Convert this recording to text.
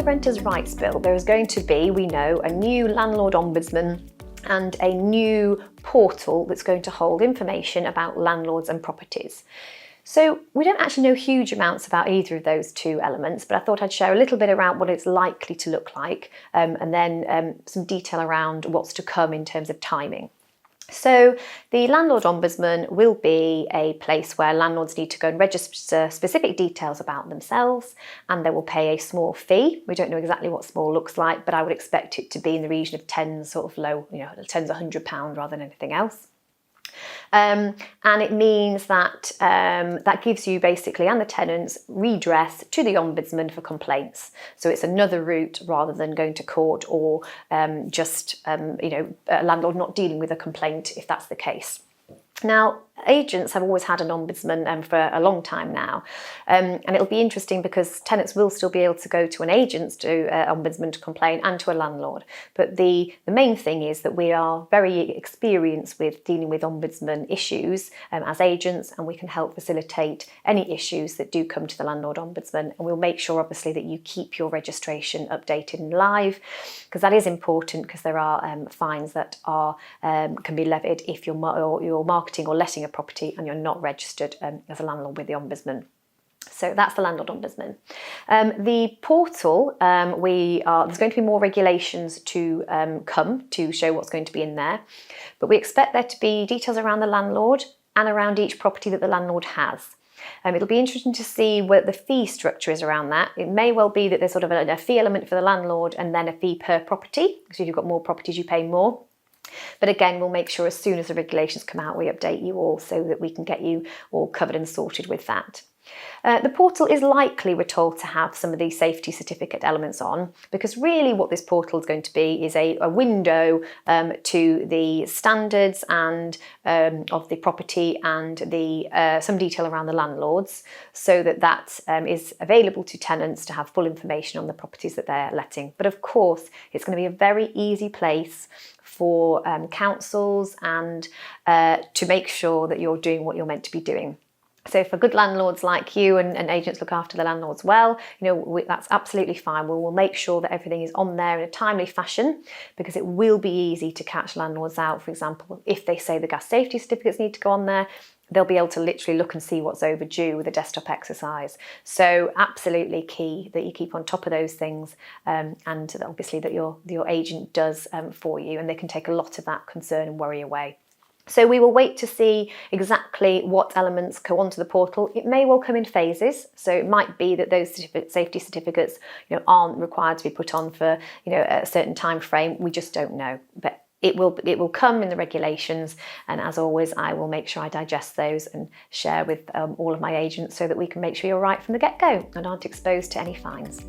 Renters' Rights Bill, there is going to be, we know, a new landlord ombudsman and a new portal that's going to hold information about landlords and properties. So we don't actually know huge amounts about either of those two elements, but I thought I'd share a little bit around what it's likely to look like, and then some detail around what's to come in terms of timing. So the Landlord Ombudsman will be a place where landlords need to go and register specific details about themselves, and they will pay a small fee. We don't know exactly what small looks like, but I would expect it to be in the region of tens, sort of low, tens of £100 rather than anything else. And it means that that gives you basically and the tenants redress to the Ombudsman for complaints. So it's another route rather than going to court or just a landlord not dealing with a complaint if that's the case. Now, agents have always had an ombudsman for a long time now, and it'll be interesting because tenants will still be able to go to an agent, to ombudsman to complain, and to a landlord. But the main thing is that we are very experienced with dealing with ombudsman issues as agents, and we can help facilitate any issues that do come to the landlord ombudsman. And we'll make sure, obviously, that you keep your registration updated and live, because that is important, because there are fines that are can be levied if you're marketing or letting a property and you're not registered as a landlord with the Ombudsman. So that's the Landlord Ombudsman. The portal, there's going to be more regulations to come to show what's going to be in there, but we expect there to be details around the landlord and around each property that the landlord has. It'll be interesting to see what the fee structure is around that. It may well be that there's sort of a fee element for the landlord and then a fee per property, because if you've got more properties you pay more. But again, we'll make sure as soon as the regulations come out, we update you all so that we can get you all covered and sorted with that. The portal is likely, we're told, to have some of these safety certificate elements on, because really what this portal is going to be is a window to the standards and of the property and the some detail around the landlords, so that is available to tenants to have full information on the properties that they're letting. But of course, it's going to be a very easy place for councils and to make sure that you're doing what you're meant to be doing. So for good landlords like you and agents look after the landlords well, that's absolutely fine. We'll make sure that everything is on there in a timely fashion, because it will be easy to catch landlords out. For example, if they say the gas safety certificates need to go on there, they'll be able to literally look and see what's overdue with a desktop exercise. So absolutely key that you keep on top of those things, and obviously that your agent does for you, and they can take a lot of that concern and worry away. So we will wait to see exactly what elements go onto the portal. It may well come in phases. So it might be that those safety certificates aren't required to be put on for a certain time frame. We just don't know. But it will come in the regulations, and as always, I will make sure I digest those and share with all of my agents so that we can make sure you're right from the get-go and aren't exposed to any fines.